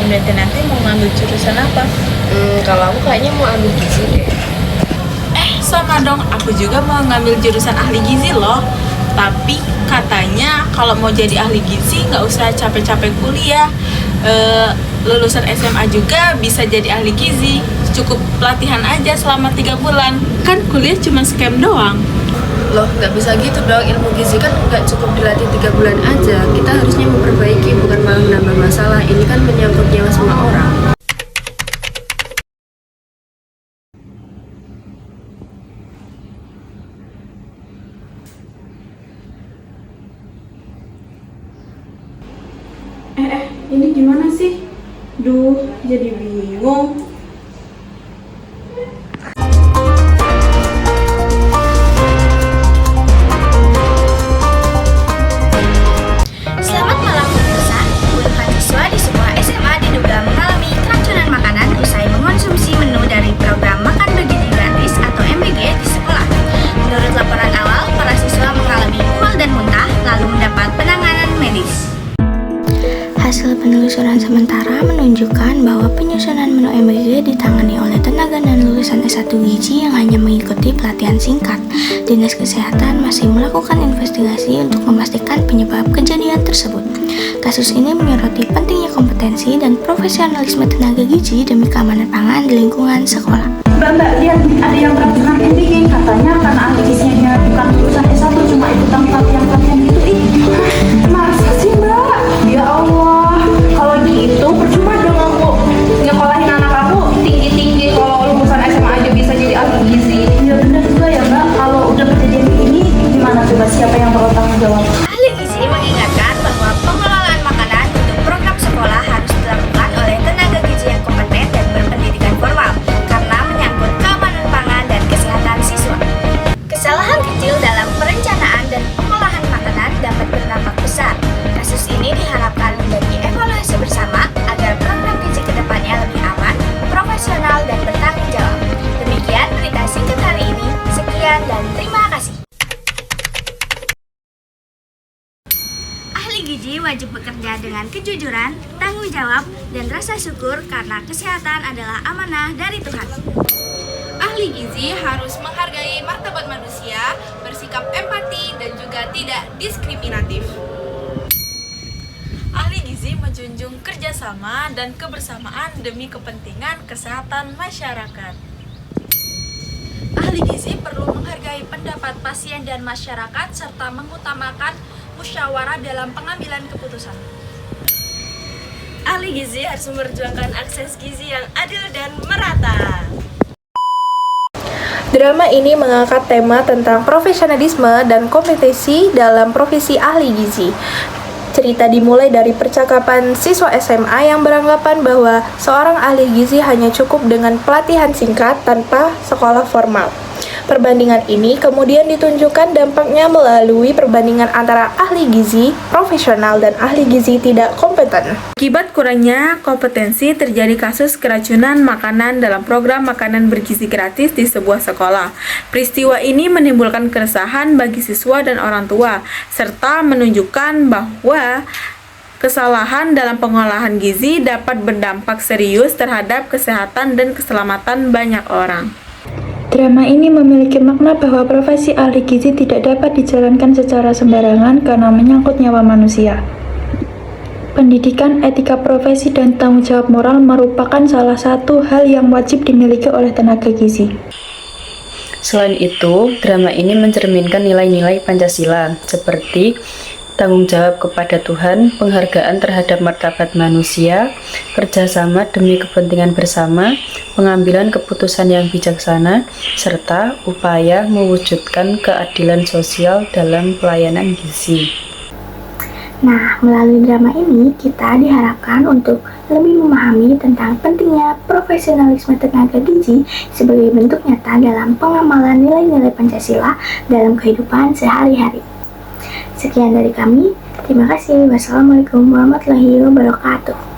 Berarti nanti mau ngambil jurusan apa? Kalau aku kayaknya mau ambil gizi deh. Sama dong, aku juga mau ngambil jurusan ahli gizi loh. Tapi katanya kalau mau jadi ahli gizi nggak usah capek-capek kuliah. Lulusan SMA juga bisa jadi ahli gizi. Cukup pelatihan aja selama 3 bulan. Kan kuliah cuma scam doang. Loh, nggak bisa gitu dong. Ilmu gizi kan nggak cukup dilatih 3 bulan aja. Kita harusnya memperbaiki, bukan malah menambah masalah. Ini kan menyangkut nyawa semua orang. Ini gimana sih? Duh, jadi bingung. Selamat malam pemirsa. Puluhan siswa di sebuah SMA diduga mengalami keracunan makanan usai mengonsumsi menu dari program makan bergizi gratis atau MBG di sekolah. Menurut laporan awal, para siswa mengalami mual dan muntah lalu mendapat penanganan medis. Hasil penelusuran sementara menunjukkan bahwa penyusunan menu MBG ditangani oleh tenaga dan lulusan S1 Gizi yang hanya mengikuti pelatihan singkat. Dinas Kesehatan masih melakukan investigasi untuk memastikan penyebab kejadian tersebut. Kasus ini menyoroti pentingnya kompetensi dan profesionalisme tenaga gizi demi keamanan pangan di lingkungan sekolah. Mbak, lihat ada yang keracunan MBG, katanya karena ahli gizinya bukan lulusan S1, cuma ikutan pelatihan gitu. Masa sih Mbak? Ya Allah, kalau gitu percuma dong aku nyekolahin anak aku tinggi-tinggi kalau lulusan SMA aja bisa jadi ahli gizi. Ya benar juga ya Mbak, kalau udah kejadian ini gimana coba, siapa yang bertanggung jawab? Ahli gizi mengingatkan bahwa pengelolaan makanan untuk program sekolah harus dilakukan oleh tenaga gizi yang kompeten dan berpendidikan formal karena menyangkut keamanan pangan dan kesehatan siswa. Kesalahan kecil dalam perencanaan dan pengolahan makanan dapat berdampak besar. Kasus ini diharapkan menjadi evaluasi bersama agar program gizi kedepannya lebih aman, profesional, dan bertanggung jawab. Demikian berita singkat hari ini. Sekian dan terima kasih. Ahli gizi wajib bekerja dengan kejujuran, tanggung jawab, dan rasa syukur karena kesehatan adalah amanah dari Tuhan. Ahli gizi harus menghargai martabat manusia, bersikap empati, dan juga tidak diskriminatif. Ahli gizi menjunjung kerjasama dan kebersamaan demi kepentingan kesehatan masyarakat. Ahli gizi perlu menghargai pendapat pasien dan masyarakat serta mengutamakan musyawarah dalam pengambilan keputusan. Ahli gizi harus memperjuangkan akses gizi yang adil dan merata. Drama ini mengangkat tema tentang profesionalisme dan kompetisi dalam profesi ahli gizi. Cerita dimulai dari percakapan siswa SMA yang beranggapan bahwa seorang ahli gizi hanya cukup dengan pelatihan singkat tanpa sekolah formal. Perbandingan ini kemudian ditunjukkan dampaknya melalui perbandingan antara ahli gizi profesional dan ahli gizi tidak kompeten. Akibat kurangnya kompetensi terjadi kasus keracunan makanan dalam program makanan bergizi gratis di sebuah sekolah. Peristiwa ini menimbulkan keresahan bagi siswa dan orang tua, serta menunjukkan bahwa kesalahan dalam pengolahan gizi dapat berdampak serius terhadap kesehatan dan keselamatan banyak orang. Drama ini memiliki makna bahwa profesi ahli gizi tidak dapat dijalankan secara sembarangan karena menyangkut nyawa manusia. Pendidikan, etika profesi, dan tanggung jawab moral merupakan salah satu hal yang wajib dimiliki oleh tenaga gizi. Selain itu, drama ini mencerminkan nilai-nilai Pancasila seperti tanggung jawab kepada Tuhan, penghargaan terhadap martabat manusia, kerjasama demi kepentingan bersama, pengambilan keputusan yang bijaksana, serta upaya mewujudkan keadilan sosial dalam pelayanan gizi. Nah, melalui drama ini kita diharapkan untuk lebih memahami tentang pentingnya profesionalisme tenaga gizi sebagai bentuk nyata dalam pengamalan nilai-nilai Pancasila dalam kehidupan sehari-hari. Sekian dari kami, terima kasih. Wassalamualaikum warahmatullahi wabarakatuh.